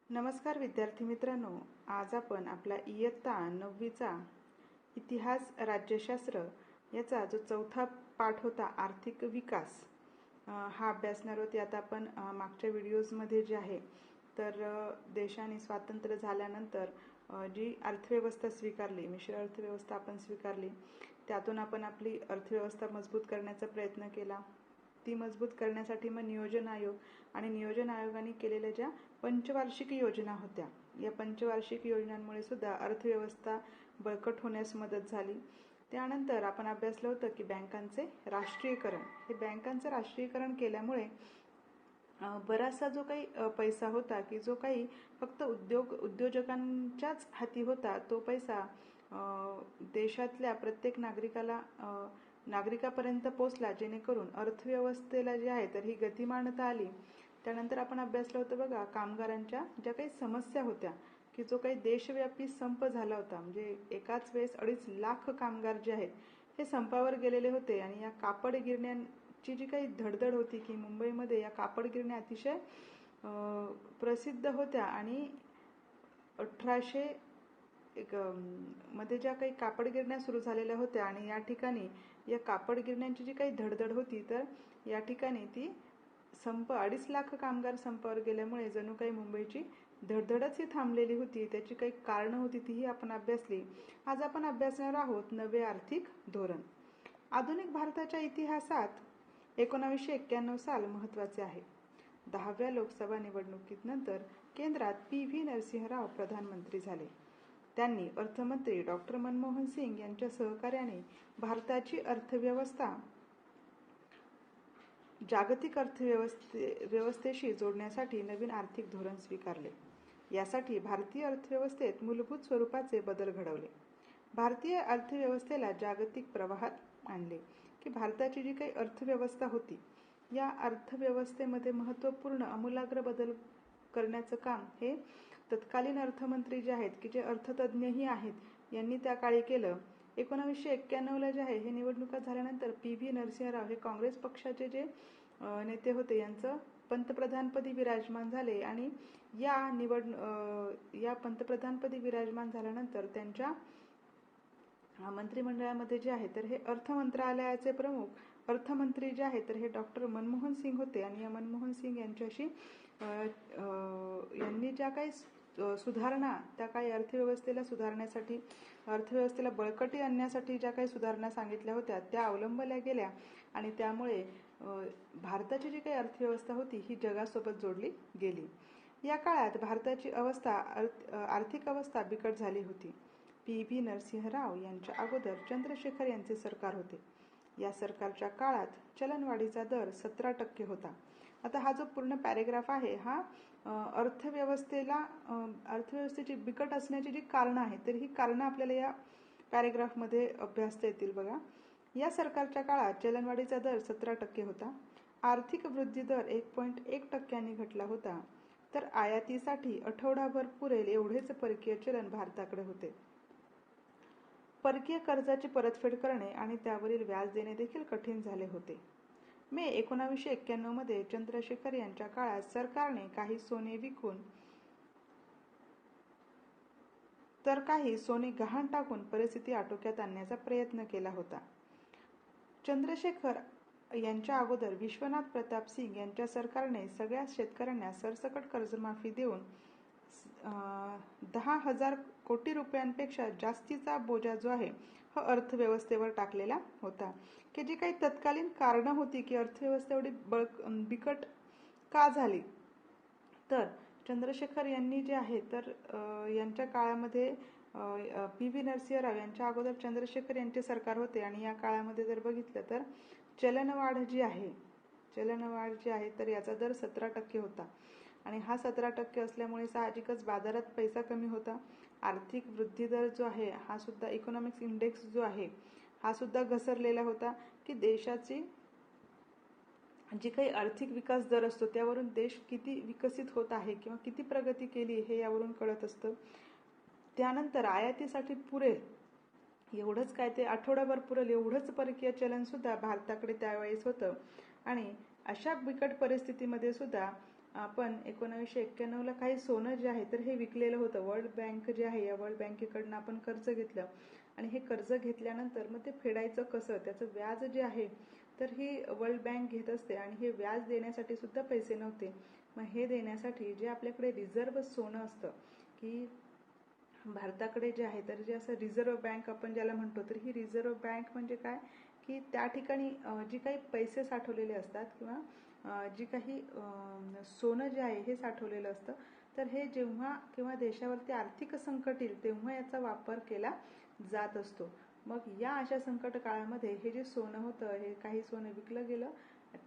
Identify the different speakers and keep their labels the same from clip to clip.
Speaker 1: नमस्कार विद्यार्थी मित्रांनो, आज आपण आपला इयत्ता 9वीचा इतिहास राज्यशास्त्र याचा जो चौथा पाठ होता आर्थिक विकास हा अभ्यासणार आहोत. यात आपण मागच्या व्हिडिओजमध्ये जे आहे तर देशाने स्वातंत्र्य झाल्यानंतर जी अर्थव्यवस्था स्वीकारली, मिश्र अर्थव्यवस्था आपण स्वीकारली, त्यातून आपण आपली अर्थव्यवस्था मजबूत करण्याचा प्रयत्न केला. ती मजबूत करण्यासाठी मग नियोजन आयोग आणि नियोजन आयोगाने केलेल्या ज्या पंचवार्षिक योजना होत्या, या पंचवार्षिक योजनांमुळे सुद्धा अर्थव्यवस्था बळकट होण्यास मदत झाली. त्यानंतर आपण अभ्यासलं होतं की बँकांचे राष्ट्रीयकरण. हे बँकांचं राष्ट्रीयकरण केल्यामुळे बराचसा जो काही पैसा होता की जो काही फक्त उद्योजकांच्याच हाती होता, तो पैसा देशातल्या प्रत्येक नागरिकापर्यंत पोचला, जेणेकरून अर्थव्यवस्थेला जे आहे तर ही गतिमानता आली. त्यानंतर आपण अभ्यासलं होतं बघा, कामगारांच्या ज्या काही समस्या होत्या की जो काही देशव्यापी संप झाला होता, म्हणजे एकाच वेळेस 2.5 लाख कामगार जे आहेत हे संपावर गेलेले होते. आणि या कापड गिरण्यांची जी काही धडधड होती की मुंबईमध्ये या कापड गिरण्या अतिशय प्रसिद्ध होत्या आणि 1800 मध्ये ज्या काही कापड गिरण्या सुरू झालेल्या होत्या आणि या ठिकाणी या कापड गिरण्यांची जी काही धडधड होती, तर या ठिकाणी ती संप 2.5 लाख कामगार संपावर गेल्यामुळे जणू काही मुंबईची धडधडच ही थांबलेली होती. त्याची काही कारणं होती, तीही आपण अभ्यासली. आज आपण अभ्यासणार आहोत नवे आर्थिक धोरण. आधुनिक भारताच्या इतिहासात 1991 साल महत्त्वाचे आहे. 10व्या लोकसभा निवडणुकीनंतर केंद्रात PV नरसिंहराव प्रधानमंत्री झाले. त्यांनी अर्थमंत्री डॉ. मनमोहन सिंग यांच्या सहकार्याने भारताची अर्थव्यवस्था जागतिक अर्थव्यवस्थेशी जोडण्यासाठी नवीन आर्थिक धोरण स्वीकारले. यासाठी भारतीय अर्थव्यवस्थेत मूलभूत स्वरूपाचे बदल घडवले. भारतीय अर्थव्यवस्थेला जागतिक प्रवाहात आणले की भारताची जी काही अर्थव्यवस्था होती, या अर्थव्यवस्थेमध्ये महत्त्वपूर्ण आमूलाग्र बदल करण्याचं काम हे तत्कालीन अर्थमंत्री जे आहेत की जे अर्थतज्ञही आहेत, यांनी त्या काळी केलं. 1991ला जे आहे हे निवडणुका झाल्यानंतर PV नरसिंहराव हे काँग्रेस पक्षाचे जे नेते होते, यांचं पंतप्रधानपदी विराजमान झाले. आणि या पंतप्रधानपदी विराजमान झाल्यानंतर त्यांच्या मंत्रिमंडळामध्ये जे आहे तर हे अर्थ मंत्रालयाचे प्रमुख अर्थमंत्री जे आहेत तर हे डॉ. मनमोहन सिंग होते. आणि या मनमोहन सिंग यांच्याशी यांनी ज्या काही सुधारणा त्या काही अर्थव्यवस्थेला सुधारण्यासाठी, अर्थव्यवस्थेला बळकटी आणण्यासाठी ज्या काही सुधारणा सांगितल्या होत्या त्या अवलंबल्या गेल्या. आणि त्यामुळे भारताची जी काही अर्थव्यवस्था होती ही जगासोबत जोडली गेली. या काळात भारताची आर्थिक अवस्था बिकट झाली होती. PV नरसिंहराव यांच्या अगोदर चंद्रशेखर यांचे सरकार होते. या सरकारच्या काळात चलनवाढीचा दर 17% होता. आता हा जो पूर्ण पॅरेग्राफ आहे हा अर्थव्यवस्थेची बिकट असण्याची जी कारणं आहेत तर ही कारणं आपल्याला या पॅरेग्राफमध्ये अभ्यासता येतील. बघा, या सरकारच्या काळात चलनवाढीचा दर 17% होता. आर्थिक वृद्धी दर 1.1% घटला होता. तर आयातीसाठी आठवडाभर पुरेल एवढेच परकीय चलन भारताकडे होते. परकीय कर्जाची परतफेड करणे आणि त्यावरील व्याज देणे देखील कठीण झाले होते. मे 1991 मध्ये चंद्रशेखर यांच्या काळात सरकारने काही सोने विकून तर काही सोने गहाण टाकून परिस्थिती आटोक्यात आणण्याचा प्रयत्न केला होता. चंद्रशेखर यांच्या अगोदर विश्वनाथ प्रताप सिंग यांच्या सरकारने सगळ्या शेतकऱ्यांना सरसकट कर्जमाफी देऊन 10,000 कोटी रुपयांपेक्षा जास्तीचा बोजा जो आहे हा अर्थव्यवस्थेवर टाकलेला होता. की जी काही तत्कालीन कारणं होती की अर्थव्यवस्था एवढी बिकट का झाली, तर चंद्रशेखर यांनी जे आहे तर यांच्या काळामध्ये PV नरसिंहराव यांच्या अगोदर चंद्रशेखर यांचे सरकार होते. आणि या काळामध्ये जर बघितलं तर चलनवाढ जी आहे तर याचा दर 17% होता. आणि हा 17% असल्यामुळे साहजिकच बाजारात पैसा कमी होता. आर्थिक वृद्धी दर जो आहे हा सुद्धा इकॉनॉमिक्स इंडेक्स जो आहे हा सुद्धा घसरलेला होता. की देशाची जी काही आर्थिक विकास दर असतो त्यावरून देश किती विकसित होत आहे किंवा किती प्रगती केली हे यावरून कळत असतं. त्यानंतर आयातीसाठी पुरेल एवढंच काय ते आठवडाभर पुरेल एवढंच परकीय चलन सुद्धा भारताकडे त्यावेळेस होतं. आणि अशा बिकट परिस्थितीमध्ये सुद्धा आपण 1991ला काही सोनं जे आहे तर हे विकलेलं होतं. वर्ल्ड बँक जे आहे, या वर्ल्ड बँकेकडनं आपण कर्ज घेतलं आणि हे कर्ज घेतल्यानंतर मग ते फेडायचं कसं, त्याचं व्याज जे आहे तर ही वर्ल्ड बँक घेत असते आणि हे व्याज देण्यासाठी सुद्धा पैसे नव्हते. मग हे देण्यासाठी जे आपल्याकडे रिझर्व्ह सोनं असतं, की भारताकडे जे आहे तर जे असं रिझर्व्ह बँक आपण ज्याला म्हणतो, तर ही रिझर्व्ह बँक म्हणजे काय, की त्या ठिकाणी जी काही पैसे साठवलेले असतात किंवा जी काही सोनं जे आहे हे साठवलेलं असतं, तर हे जेव्हा किंवा देशावरती आर्थिक संकट येईल तेव्हा याचा वापर केला जात असतो. मग या अशा संकट काळामध्ये हे जे सोनं होतं, हे काही सोनं विकलं गेलं,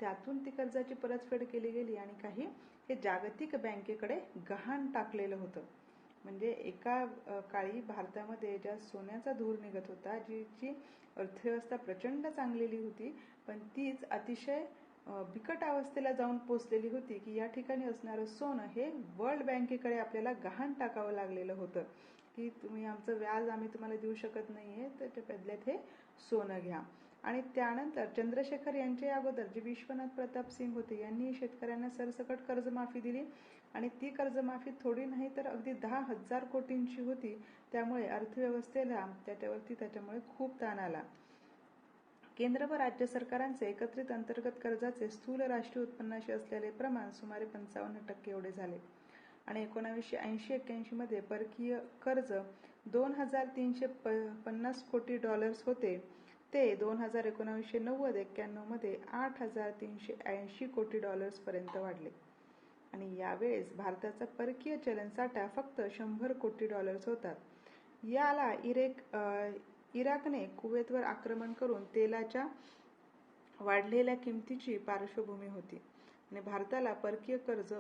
Speaker 1: त्यातून ती कर्जाची परतफेड केली गेली आणि काही हे जागतिक बँकेकडे गहाण टाकलेलं होतं. म्हणजे एका काळी भारतामध्ये ज्या सोन्याचा धूर निघत होता, जी अर्थव्यवस्था प्रचंड चांगलेली होती, पण तीच अतिशय बिकट अवस्थेला जाऊन पोचलेली होती, की या ठिकाणी असणारं सोनं हे वर्ल्ड बँकेकडे आपल्याला गहाण टाकावं लागलेलं होतं, की तुम्ही आमचं व्याज आम्ही तुम्हाला देऊ शकत नाहीये, तर त्या बदल्यात हे सोनं घ्या. आणि त्यानंतर चंद्रशेखर यांच्या अगोदर जे विश्वनाथ प्रताप सिंग होते, यांनी शेतकऱ्यांना सरसकट कर्जमाफी दिली आणि ती कर्जमाफी थोडी नाही तर अगदी 10,000 कोटींची होती. त्यामुळे अर्थव्यवस्थेला त्याच्यामुळे खूप ताण आला. केंद्र व राज्य सरकारांचे एकत्रित अंतर्गत कर्जाचे स्थूल राष्ट्रीय उत्पन्नाशी असलेले प्रमाण सुमारे 55% एवढे झाले आणि 1980-81 मध्ये परकीय कर्ज $2,350 कोटी होते, ते 1990-91 मध्ये $8,380 कोटी पर्यंत वाढले आणि यावेळेस भारताचा परकीय चलन साठा फक्त 100 कोटी होता. याला इराकने कुवेतवर आक्रमण करून तेलाच्या वाढलेल्या किमतीची पार्श्वभूमी होती आणि भारताला परकीय कर्ज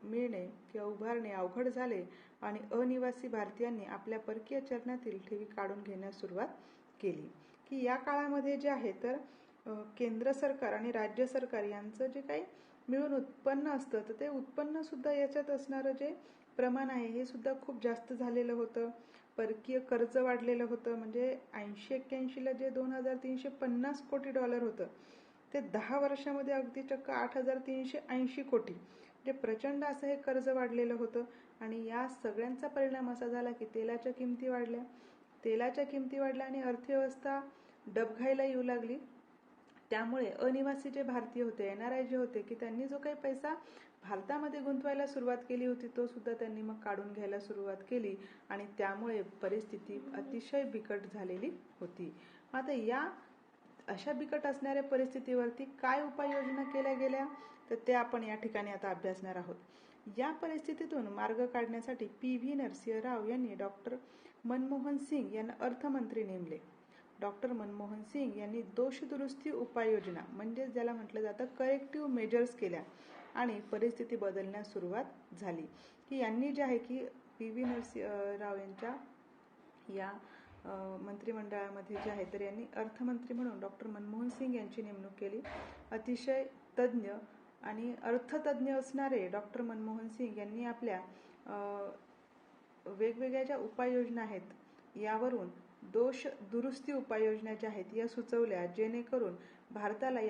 Speaker 1: मिळणे किंवा उभारणे अवघड झाले आणि अनिवासी भारतीयांनी आपल्या परकीय चलनातील ठेवी काढून घेण्यास सुरुवात केली. की या काळामध्ये जे आहे तर केंद्र सरकार आणि राज्य सरकार यांचं जे काही मिळून उत्पन्न असतं, तर ते उत्पन्न सुद्धा याच्यात असणारं जे प्रमाण आहे हे सुद्धा खूप जास्त झालेलं होतं. परकीय कर्ज वाढलेलं होतं. म्हणजे 80-81ला जे $2,350 कोटी होतं, ते 10 वर्षामध्ये अगदी चक्क 8,380 कोटी, म्हणजे प्रचंड असं हे कर्ज वाढलेलं होतं. आणि या सगळ्यांचा परिणाम असा झाला की तेलाच्या किमती वाढल्या आणि अर्थव्यवस्था डबघाईला येऊ लागली. त्यामुळे अनिवासी जे भारतीय होते, NRI जे होते, की त्यांनी जो काही पैसा भारतामध्ये गुंतवायला सुरुवात केली होती, तो सुद्धा त्यांनी मग काढून घ्यायला सुरुवात केली आणि त्यामुळे परिस्थिती अतिशय बिकट झालेली होती. आता या अशा बिकट असणाऱ्या परिस्थितीवरती काय उपाययोजना केल्या गेल्या, तर ते आपण या ठिकाणी आता अभ्यासणार आहोत. या परिस्थितीतून मार्ग काढण्यासाठी PV नरसिंह राव यांनी डॉक्टर मनमोहन सिंग यांना अर्थमंत्री नेमले. डॉक्टर मनमोहन सिंग यांनी दोषदुरुस्ती उपाययोजना म्हणजे ज्याला म्हटलं जातं करेक्टिव्ह मेजर्स केल्या आणि परिस्थिती बदलण्यास सुरुवात झाली. की यांनी जे आहे की PV नरसिंह राव यांच्या या मंत्रिमंडळामध्ये जे आहे तर यांनी अर्थमंत्री म्हणून डॉक्टर मनमोहन सिंग यांची नेमणूक केली. अतिशय तज्ज्ञ आणि अर्थतज्ज्ञ असणारे डॉक्टर मनमोहन सिंग यांनी आपल्या वेगवेगळ्या ज्या उपाययोजना आहेत यावरून दोष दुरुस्ती उपाययोजना ज्या आहेत या सुचवल्या, जेणेकरून भारताला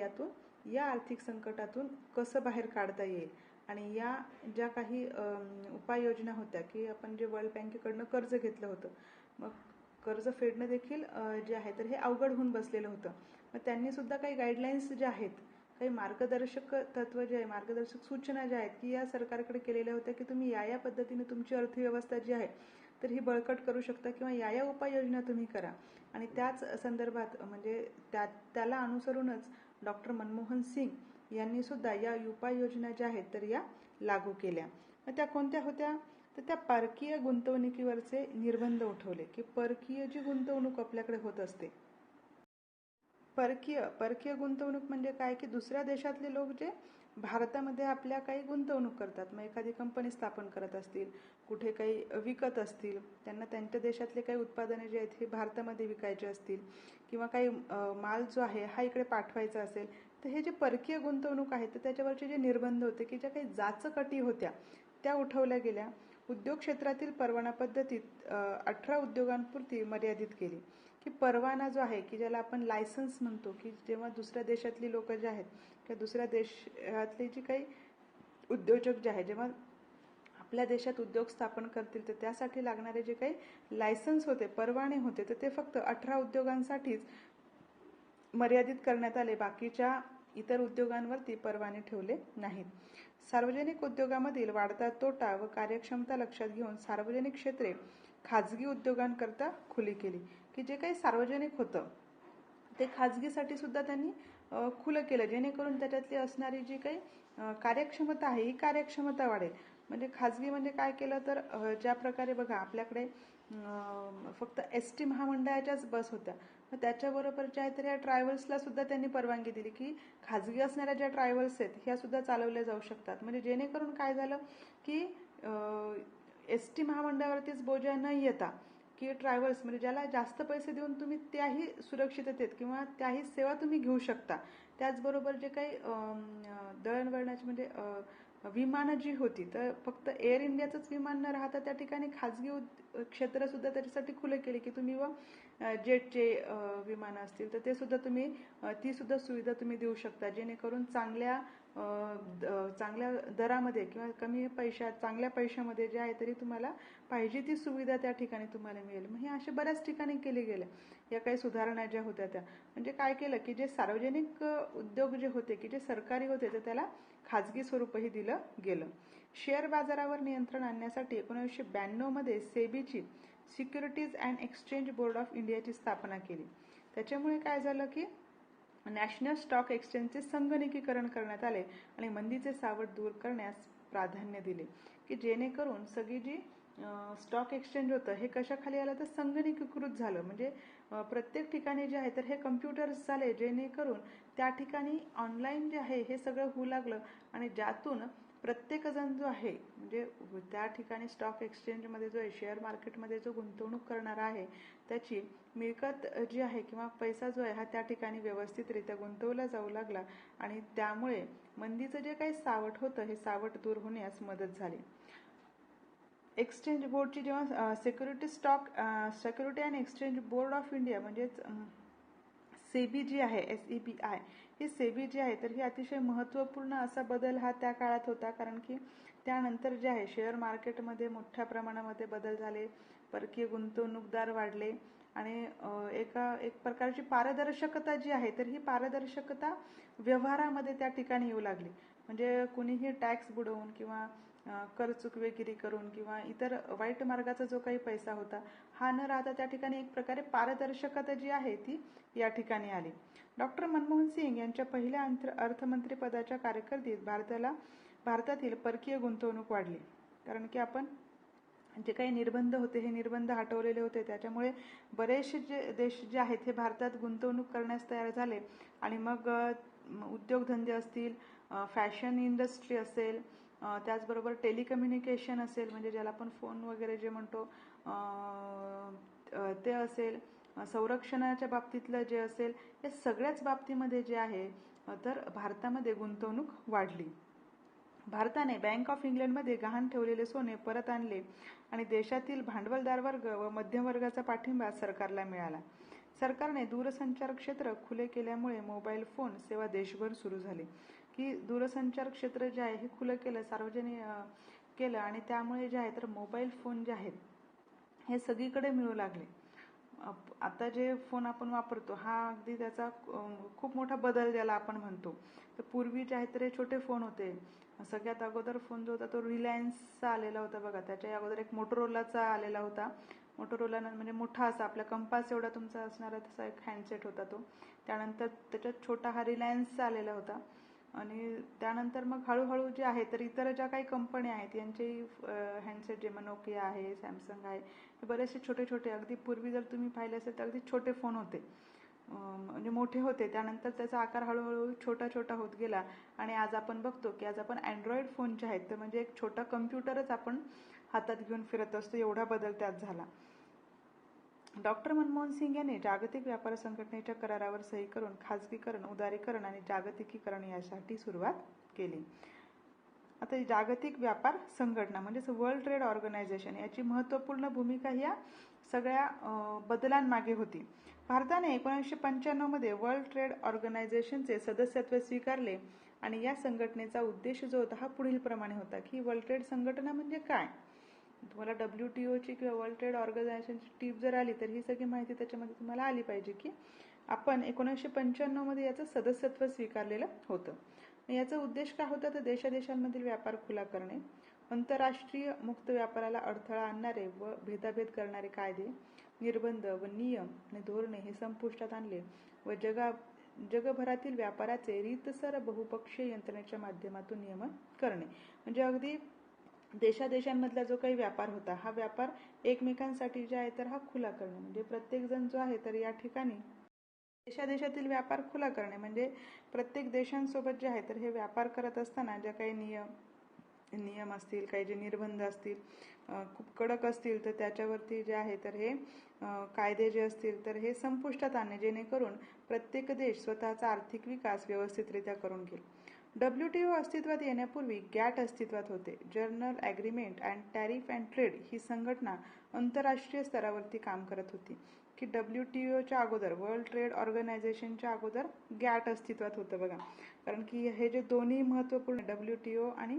Speaker 1: या आर्थिक संकटातून कसं बाहेर काढता येईल. आणि या ज्या काही उपाययोजना होत्या की आपण जे वर्ल्ड बँकेकडनं कर्ज घेतलं होतं, मग कर्ज फेडणं देखील जे आहे तर हे अवघड होऊन बसलेलं होतं. मग त्यांनी सुद्धा काही गाईडलाईन्स ज्या आहेत, काही मार्गदर्शक तत्व जे आहे, मार्गदर्शक सूचना ज्या आहेत की या सरकारकडे केलेल्या होत्या की तुम्ही या पद्धतीने तुमची अर्थव्यवस्था जी आहे तर ही बळकट करू शकता किंवा या उपाययोजना तुम्ही करा. आणि त्याच संदर्भात म्हणजे त्याला अनुसरूनच डॉक्टर मनमोहन सिंग यांनी सुद्धा या उपाययोजना ज्या आहेत तर या लागू केल्या. मग त्या कोणत्या होत्या, तर त्या परकीय गुंतवणुकीवरचे निर्बंध उठवले. की परकीय जी गुंतवणूक आपल्याकडे होत असते, परकीय गुंतवणूक म्हणजे काय, की दुसऱ्या देशातले लोक जे भारतामध्ये आपल्या काही गुंतवणूक करतात, मग एखादी कंपनी स्थापन करत असतील, कुठे काही विकत असतील, त्यांना त्यांच्या देशातले काही उत्पादने जे आहेत हे भारतामध्ये विकायचे असतील किंवा काही माल जो आहे हा इकडे पाठवायचा असेल, तर हे जे परकीय गुंतवणूक आहे तर त्याच्यावरचे जे निर्बंध होते की ज्या काही जाचक होत्या त्या उठवल्या गेल्या. उद्योग क्षेत्रातील परवाना पद्धतीत 18 उद्योगांपुरती मर्यादित केली. की परवाना जो आहे की ज्याला आपण लायसन्स म्हणतो, की जेव्हा दुसऱ्या देशातली लोक जे आहेत किंवा दुसऱ्या देशातली जी काही उद्योजक जे आहे, जेव्हा आपल्या देशात उद्योग स्थापन करतील तर त्यासाठी लागणारे जे काही लायसन्स होते, परवाने होते, तर ते फक्त 18 उद्योगांसाठीच मर्यादित करण्यात आले. बाकीच्या इतर उद्योगांवरती परवाने ठेवले नाहीत. सार्वजनिक उद्योगामधील वाढता तोटा व कार्यक्षमता लक्षात घेऊन सार्वजनिक क्षेत्रे खाजगी उद्योगांकरता खुली केली. की जे काही सार्वजनिक होतं ते खाजगीसाठी सुद्धा त्यांनी खुलं केलं, जेणेकरून त्याच्यातली असणारी जी काही कार्यक्षमता आहे ही कार्यक्षमता वाढेल. म्हणजे खाजगी म्हणजे काय केलं तर ज्या प्रकारे बघा आपल्याकडे फक्त ST महामंडळाच्याच बस होत्या, मग त्याच्याबरोबर ज्या आहेत ह्या ट्रॅव्हल्सला सुद्धा त्यांनी परवानगी दिली की खाजगी असणाऱ्या ज्या ट्रॅव्हल्स आहेत ह्या सुद्धा चालवल्या जाऊ शकतात. म्हणजे जेणेकरून काय झालं की ST महामंडळावरतीच बोजा न येता की ट्रॅव्हल्स म्हणजे ज्याला जास्त पैसे देऊन तुम्ही त्याही सुरक्षिततेत किंवा त्याही सेवा तुम्ही घेऊ शकता. त्याचबरोबर जे काही दळणवळणाची म्हणजे विमानं जी होती तर फक्त एअर इंडियाचंच विमान न राहता त्या ठिकाणी खाजगी क्षेत्र सुद्धा त्याच्यासाठी खुले केले की तुम्ही जेटचे विमानं असतील तर ते सुद्धा तुम्ही ती सुद्धा सुविधा तुम्ही देऊ शकता, जेणेकरून चांगल्या दरामध्ये किंवा कमी पैशात चांगल्या पैशामध्ये जे आहे तरी तुम्हाला पाहिजे ती सुविधा त्या ठिकाणी तुम्हाला मिळेल. मग हे अशा बऱ्याच ठिकाणी केले गेले. या काही सुधारणा ज्या होत्या त्या म्हणजे काय केलं की जे सार्वजनिक उद्योग जे होते की जे सरकारी होते तर त्याला खाजगी स्वरूपही दिलं गेलं. शेअर बाजारावर नियंत्रण आणण्यासाठी 1992 मध्ये सेबीची securities and exchange board of इंडियाची स्थापना केली. त्याच्यामुळे काय झालं की नॅशनल स्टॉक एक्सचेंजचे संगणकीकरण करण्यात आले आणि मंदीचे सावट दूर करण्यास प्राधान्य दिले. की जेणेकरून सगळी जी स्टॉक एक्सचेंज होतं हे कशाखाली आलं तर संगणकीकृत झालं. म्हणजे प्रत्येक ठिकाणी जे आहे तर हे कम्प्युटर्स झाले, जेणेकरून त्या ठिकाणी ऑनलाईन जे आहे हे सगळं होऊ लागलं आणि ज्यातून प्रत्येकजण जो आहे म्हणजे त्या ठिकाणी स्टॉक एक्सचेंजमध्ये जो आहे शेअर मार्केटमध्ये जो गुंतवणूक करणारा आहे त्याची मिळकत जी आहे किंवा पैसा जो आहे हा त्या ठिकाणी व्यवस्थितरित्या गुंतवला जाऊ लागला आणि त्यामुळे मंदीचं जे काही सावट होतं हे सावट दूर होण्यास मदत झाली. एक्सचेंज बोर्डची जेव्हा security and exchange board of India म्हणजेच सेबी जी आहे SEBI ही सेबी जी आहे तर ही अतिशय महत्त्वपूर्ण असा बदल हा त्या काळात होता, कारण की त्यानंतर जे आहे शेअर मार्केटमध्ये मोठ्या प्रमाणामध्ये बदल झाले, परकीय गुंतवणूकदार वाढले आणि एक प्रकारची पारदर्शकता जी आहे तर ही पारदर्शकता व्यवहारामध्ये त्या ठिकाणी येऊ लागली. म्हणजे कुणीही टॅक्स बुडवून किंवा कर चुकवेगिरी करून किंवा इतर वाईट मार्गाचा जो काही पैसा होता हा न राहता त्या ठिकाणी एक प्रकारे पारदर्शकता जी आहे ती या ठिकाणी आली. डॉक्टर मनमोहन सिंग यांच्या पहिल्या अर्थमंत्रीपदाच्या कारकिर्दीत भारतातील परकीय गुंतवणूक वाढली, कारण की आपण जे काही निर्बंध होते हे निर्बंध हटवलेले होते, त्याच्यामुळे बरेचसे जे देश जे आहेत हे भारतात गुंतवणूक करण्यास तयार झाले आणि मग उद्योगधंदे असतील, फॅशन इंडस्ट्री असेल, त्याचबरोबर टेलिकम्युनिकेशन असेल म्हणजे ज्याला आपण फोन वगैरे जे म्हणतो ते असेल, संरक्षणाच्या बाबतीतलं जे असेल, या सगळ्याच बाबतीमध्ये जे आहे तर भारतामध्ये गुंतवणूक वाढली. भारताने बँक ऑफ इंग्लंडमध्ये गहाण ठेवलेले सोने परत आणले आणि देशातील भांडवलदार वर्ग व मध्यमवर्गाचा पाठिंबा सरकारला मिळाला. सरकारने दूरसंचार क्षेत्र खुले केल्यामुळे मोबाईल फोन सेवा देशभर सुरू झाली. की दूरसंचार क्षेत्र जे आहे हे खुलं केलं, सार्वजनिक केलं आणि त्यामुळे जे आहे तर मोबाईल फोन जे आहेत हे सगळीकडे मिळू लागले. आता जे फोन आपण वापरतो हा अगदी त्याचा खूप मोठा बदल ज्याला आपण म्हणतो. तर पूर्वी जे आहे तर हे छोटे फोन होते. सगळ्यात अगोदर फोन जो होता तो रिलायन्सचा आलेला होता बघा, त्याच्या अगोदर एक मोटोरोलाचा आलेला होता. मोटोरोला म्हणजे मोठा असा आपला कंपास एवढा तुमचा असणारा तसा एक हँडसेट होता तो. त्यानंतर त्याच्यात छोटा हा रिलायन्सचा आलेला होता आणि त्यानंतर मग हळूहळू जे आहे तर इतर ज्या काही कंपन्या आहेत यांचेही हँडसेट जे नोकिया आहे, सॅमसंग आहे, हे बरेचसे छोटे छोटे अगदी पूर्वी जर तुम्ही पाहिले असेल तर अगदी छोटे फोन होते, म्हणजे मोठे होते. त्यानंतर त्याचा आकार हळूहळू छोटा छोटा होत गेला आणि आज आपण बघतो की आज आपण अँड्रॉइड फोन जे आहेत तर म्हणजे एक छोटा कम्प्युटरच आपण हातात घेऊन फिरत असतो, एवढा बदल त्यात झाला. डॉक्टर मनमोहन सिंग यांनी जागतिक व्यापार संघटनेच्या करारावर सही करून खाजगीकरण, उदारीकरण आणि जागतिकीकरण यासाठी सुरुवात केली. आता जागतिक व्यापार संघटना म्हणजेच वर्ल्ड ट्रेड ऑर्गनायझेशन याची महत्त्वपूर्ण भूमिका या सगळ्या बदलांमागे होती. भारताने 1995 मध्ये वर्ल्ड ट्रेड ऑर्गनायझेशनचे सदस्यत्व स्वीकारले आणि या संघटनेचा उद्देश जो होता हा पुढील प्रमाणे होता की वर्ल्ड ट्रेड संघटना म्हणजे काय. तुम्हाला WTOची किंवा वर्ल्ड ट्रेड ऑर्गनायझेशनची टीप जर आली तर ही सगळी माहिती त्याच्यामध्ये तुम्हाला आली पाहिजे की आपण 1995 मध्ये याचं सदस्यत्व स्वीकारलेलं होतं. याचा उद्देश काय होता तर देशादेशांमधील व्यापार खुला करणे, आंतरराष्ट्रीय मुक्त व्यापाराला अडथळा आणणारे व भेदाभेद करणारे कायदे, निर्बंध व नियम आणि धोरणे हे संपुष्टात आणले व जगभरातील व्यापाराचे रीतसर बहुपक्षीय यंत्रणेच्या माध्यमातून नियमन करणे. म्हणजे अगदी देशादेशांमधला जो काही व्यापार होता हा व्यापार एकमेकांसाठी जे आहे तर हा खुला करणे. म्हणजे प्रत्येक जण जो आहे तर या ठिकाणी देशादेशातील व्यापार खुला करणे म्हणजे प्रत्येक देशांसोबत जे आहे तर हे व्यापार करत असताना ज्या काही नियम असतील, काही जे निर्बंध असतील खूप कडक असतील तर त्याच्यावरती जे आहे तर हे कायदे जे असतील तर हे संपुष्टात आणणे जेणेकरून प्रत्येक देश स्वतःचा आर्थिक विकास व्यवस्थितरित्या करून घेईल. WTO अस्तित्वात येण्यापूर्वी गॅट अस्तित्वात होते. Journal agreement and tariff and trade ही संघटना आंतरराष्ट्रीय स्तरावरती काम करत होती की WTOच्या अगोदर वर्ल्ड ट्रेड ऑर्गनायझेशनच्या अगोदर गॅट अस्तित्वात होतं बघा. कारण की हे जे दोन्ही महत्त्वपूर्ण WTO आणि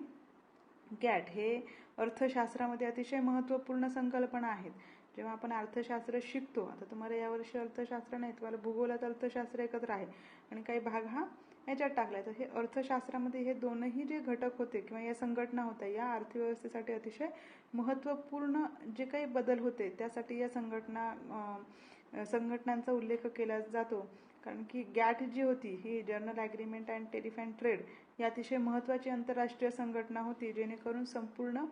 Speaker 1: गॅट हे अर्थशास्त्रामध्ये अतिशय महत्त्वपूर्ण संकल्पना आहेत. जेव्हा आपण अर्थशास्त्र शिकतो, आता तुम्हाला यावर्षी अर्थशास्त्र नाही, तुम्हाला भूगोलात अर्थशास्त्र एकत्र आहे आणि काही भाग हा याच्यात टाकलाय. तर हे अर्थशास्त्रामध्ये हे दोनही जे घटक होते किंवा या संघटना होत्या या अर्थव्यवस्थेसाठी अतिशय महत्त्वपूर्ण जे काही बदल होते त्यासाठी या संघटनांचा उल्लेख केला जातो. कारण की गॅट जी होती ही general agreement and tariff and trade ही अतिशय महत्त्वाची आंतरराष्ट्रीय संघटना होती जेणेकरून संपूर्ण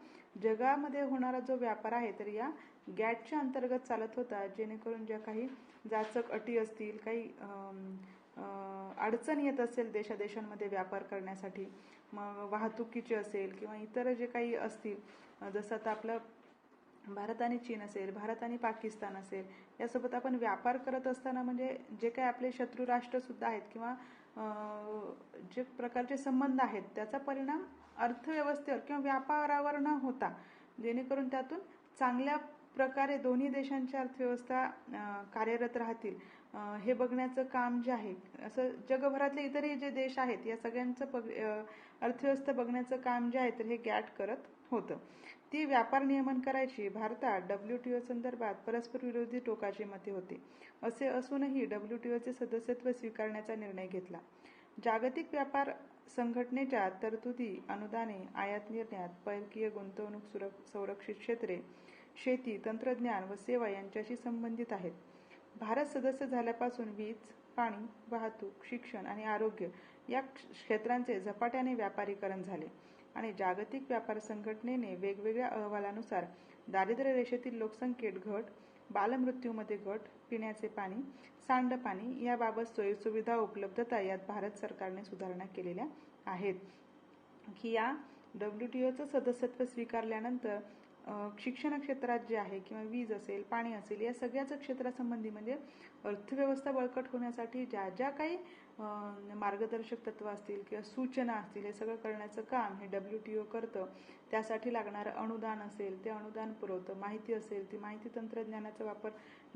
Speaker 1: जगामध्ये होणारा जो व्यापार आहे तर या गॅटच्या अंतर्गत चालत होता. जेणेकरून ज्या काही जाचक अटी असतील, काही अडचण येत असेल देशादेशांमध्ये व्यापार करण्यासाठी, मग वाहतुकीचे असेल किंवा इतर जे काही असतील, जसं आता आपलं भारत आणि चीन असेल, भारत आणि पाकिस्तान असेल, यासोबत आपण व्यापार करत असताना म्हणजे जे काही आपले शत्रू राष्ट्रसुद्धा आहेत किंवा जे प्रकारचे संबंध आहेत त्याचा परिणाम अर्थव्यवस्थेवर किंवा व्यापारावर न होता जेणेकरून त्यातून चांगल्या प्रकारे दोन्ही देशांची अर्थव्यवस्था कार्यरत राहतील हे बघण्याचं काम जे आहे, असं जगभरातले इतरही जे देश आहेत या सगळ्यांचं अर्थव्यवस्था बघण्याचं काम जे आहे तर हे गॅट करत होतं. ती व्यापार नियमन करायची. भारतात WTO संदर्भात परस्पर विरोधी टोकाची मते होती. असे असूनही WTOचे सदस्यत्व स्वीकारण्याचा निर्णय घेतला. जागतिक व्यापार संघटनेच्या तरतुदी अनुदाने, आयात निर्यात, परकीय गुंतवणूक, संरक्षित क्षेत्रे, शेती, तंत्रज्ञान व सेवा यांच्याशी संबंधित आहेत. भारत सदस्य झाल्यापासून वीज, पाणी, वाहतूक, शिक्षण आणि आरोग्य या क्षेत्रांचे झपाट्याने व्यापारीकरण झाले आणि जागतिक व्यापार संघटनेने वेगवेगळ्या अहवालानुसार दारिद्र्य रेषेतील लोकसंख्येत घट, बालमृत्यूमध्ये घट, पिण्याचे पाणी, सांडपाणी याबाबत सोयीसुविधा उपलब्धता यात भारत सरकारने सुधारणा केलेल्या आहेत. की या WTOचं सदस्यत्व स्वीकारल्यानंतर शिक्षण क्षेत्रात जे आहे किंवा वीज असेल, पाणी असेल या सगळ्याच क्षेत्रासंबंधी म्हणजे अर्थव्यवस्था बळकट होण्यासाठी ज्या ज्या काही मार्गदर्शक तत्व असतील किंवा सूचना असतील हे सगळं करण्याचं काम हे WTO करतं. त्यासाठी लागणारं अनुदान असेल ते अनुदान पुरवतं, माहिती असेल ती माहिती तंत्रज्ञानाचा वापर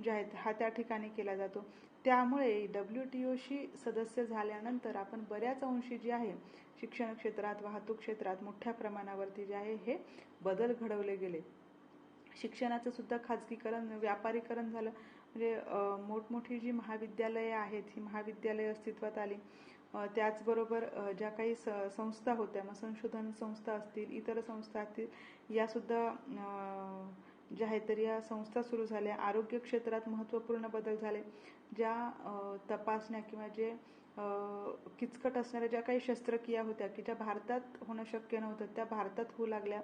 Speaker 1: जे आहे हा त्या ठिकाणी केला जातो. त्यामुळे WTOशी सदस्य झाल्यानंतर आपण बऱ्याच अंशी जे आहे शिक्षण क्षेत्रात, वाहतूक क्षेत्रात मोठ्या प्रमाणावरती जे आहे हे बदल घडवले गेले. शिक्षणाचं सुद्धा खाजगीकरण, व्यापारीकरण झालं. म्हणजे मोठमोठी जी महाविद्यालये आहेत ही महाविद्यालये अस्तित्वात आली. त्याचबरोबर ज्या काही संस्था होत्या, मग संशोधन संस्था असतील, इतर संस्था असतील, यासुद्धा ज्या आहेत तर या संस्था सुरू झाल्या. आरोग्य क्षेत्रात महत्त्वपूर्ण बदल झाले. ज्या तपासण्या किंवा जे किचकट असणाऱ्या ज्या काही शस्त्रक्रिया होत्या की ज्या भारतात होणं शक्य नव्हतं त्या भारतात होऊ लागल्या.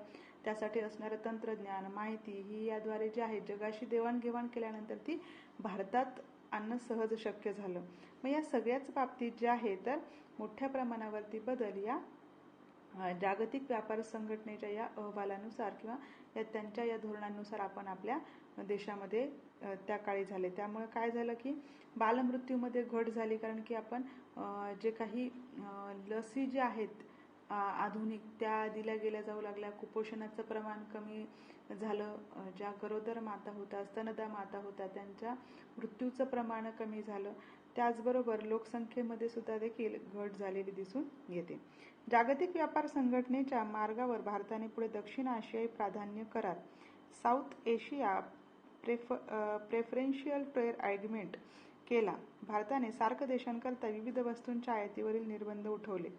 Speaker 1: त्यासाठी असणारं तंत्रज्ञान, माहिती ही याद्वारे जे आहे जगाशी देवाणघेवाण केल्यानंतर ती भारतात आणणं सहज शक्य झालं. मग या सगळ्याच बाबतीत जे आहे तर मोठ्या प्रमाणावरती बदल या जागतिक व्यापार संघटनेच्या या अहवालानुसार किंवा त्यांच्या या धोरणांनुसार आपण आपल्या देशामध्ये त्या काळी झाले. त्यामुळे काय झालं की बालमृत्यूमध्ये घट झाली. कारण की आपण जे काही लसी ज्या आहेत आधुनिक त्या दिल्या गेल्या जाऊ लागल्या. कुपोषणाचं प्रमाण कमी झालं. ज्या गरोदर माता होत्या, स्तनदा माता होत्या त्यांच्या मृत्यूचं प्रमाण कमी झालं. त्याचबरोबर लोकसंख्येमध्ये सुद्धा देखील घट झालेली दिसून येते. जागतिक व्यापार संघटनेच्या मार्गावर भारताने पुढे दक्षिण आशियाई प्राधान्य करार south Asia preferential trade agreement केला. भारताने सार्क देशांकरता विविध वस्तूंच्या आयातीवरील निर्बंध उठवले,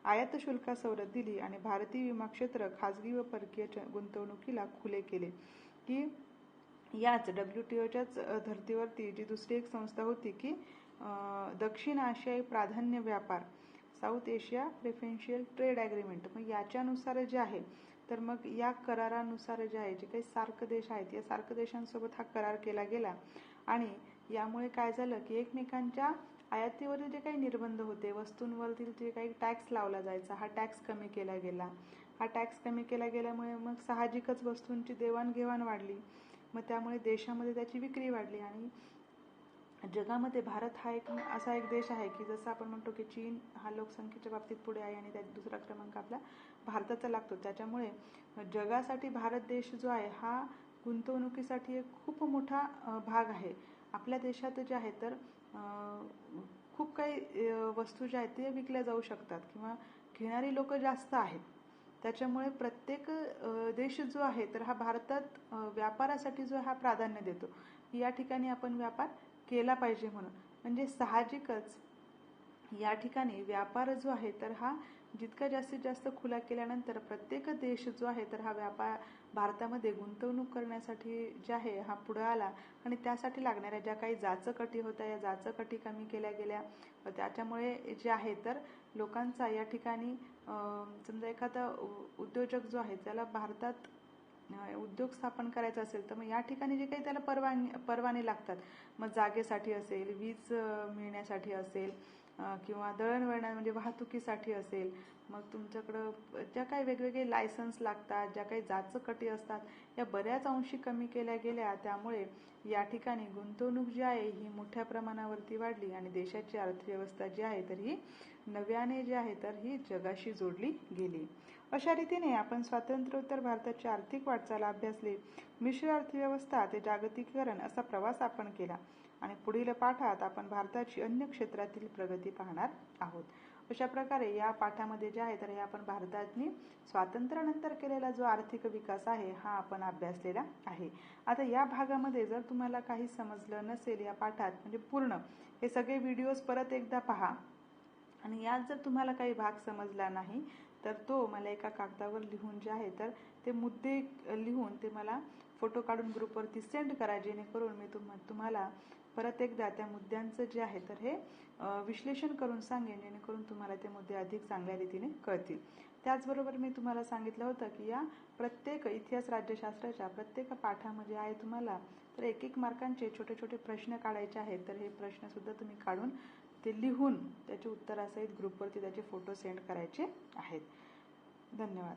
Speaker 1: आयात शुल्क सवलत दिली आणि भारतीय विमा क्षेत्र खाजगी व परकीय गुंतवणुकीला खुले केले. की याच WTOच्याच धर्तीवरती जी दुसरी एक संस्था होती की दक्षिण आशियाई प्राधान्य व्यापार south Asia preferential trade agreement, मग याच्यानुसार जे आहे तर मग या करारानुसार जे आहे जे काही सार्क देश आहेत या सार्क देशांसोबत हा करार केला गेला आणि यामुळे काय झालं की एकमेकांच्या आयातीवरील जे काही निर्बंध होते, वस्तूंवरील जे काही टॅक्स लावला जायचा हा टॅक्स कमी केला गेला. हा टॅक्स कमी केला गेल्यामुळे मग साहजिकच वस्तूंची देवाणघेवाण वाढली, मग त्यामुळे देशामध्ये त्याची विक्री वाढली आणि जगामध्ये भारत हा एक असा एक देश आहे की जसं आपण म्हणतो की चीन हा लोकसंख्येच्या बाबतीत पुढे आहे आणि त्यात दुसरा क्रमांक आपला भारताचा लागतो. त्याच्यामुळे जगासाठी भारत देश जो आहे हा गुंतवणुकीसाठी एक खूप मोठा भाग आहे. आपल्या देशात जे आहे तर खूप काही वस्तू ज्या आहेत ते विकल्या जाऊ शकतात किंवा घेणारी लोक जास्त आहेत. त्याच्यामुळे प्रत्येक देश जो आहे तर हा भारतात व्यापारासाठी जो हा प्राधान्य देतो. या ठिकाणी आपण व्यापार केला पाहिजे म्हणून म्हणजे साहजिकच या ठिकाणी व्यापार जो आहे तर हा जितका जास्तीत जास्त खुला केल्यानंतर प्रत्येक देश जो आहे तर हा व्यापार भारतामध्ये गुंतवणूक करण्यासाठी जे आहे हा पुढे आला आणि त्यासाठी लागणाऱ्या ज्या काही जाचकटी होत्या या जाचकटी कमी केल्या गेल्या. त्याच्यामुळे जे आहे तर लोकांचा या ठिकाणी समजा एखादा उद्योजक जो आहे त्याला भारतात उद्योग स्थापन करायचा असेल तर मग या ठिकाणी जे काही त्याला परवाने लागतात, मग जागेसाठी असेल, वीज मिळण्यासाठी असेल किंवा दळणवळण म्हणजे वाहतुकीसाठी असेल, मग तुमच्याकडं ज्या काही वेगवेगळे लायसन्स लागतात, ज्या काही जाचकटी असतात या बऱ्याच अंशी कमी केल्या गेल्या. त्यामुळे या ठिकाणी गुंतवणूक जी आहे ही मोठ्या प्रमाणावरती वाढली आणि देशाची अर्थव्यवस्था जी आहे तर ही नव्याने जी आहे तर ही जगाशी जोडली गेली. अशा रीतीने आपण स्वातंत्र्योत्तर भारताची आर्थिक वाटचाल अभ्यासली. मिश्र अर्थव्यवस्था ते जागतिकीकरण असा प्रवास आपण केला आणि पुढील पाठात आपण भारताची अन्य क्षेत्रातील प्रगती पाहणार आहोत. अशा प्रकारे या पाठामध्ये जे आहे तर हे आपण भारतातनी स्वातंत्र्यानंतर केलेला जो आर्थिक विकास आहे हा आपण अभ्यासलेला आहे. आता या भागामध्ये जर तुम्हाला काही समजलं नसेल या पाठात म्हणजे पूर्ण हे सगळे व्हिडिओज परत एकदा पहा आणि यात जर तुम्हाला काही भाग समजला नाही तर तो मला एका कागदावर लिहून जे आहे तर ते मुद्दे लिहून ते मला फोटो काढून ग्रुपवरती सेंड करा, जेणेकरून मी तुम्हाला परत एकदा त्या मुद्द्यांचं जे आहे तर हे विश्लेषण करून सांगेन, जेणेकरून तुम्हाला ते मुद्दे अधिक चांगल्या रीतीने कळतील. त्याचबरोबर मी तुम्हाला सांगितलं होतं की या प्रत्येक इतिहास राज्यशास्त्राच्या प्रत्येक पाठामध्ये आहे तुम्हाला तर 1-1 मार्कांचे छोटे छोटे प्रश्न काढायचे आहेत. तर हे प्रश्न सुद्धा तुम्ही काढून ते लिहून त्याचे उत्तरासहित ग्रुपवरती त्याचे फोटो सेंड करायचे आहेत. धन्यवाद.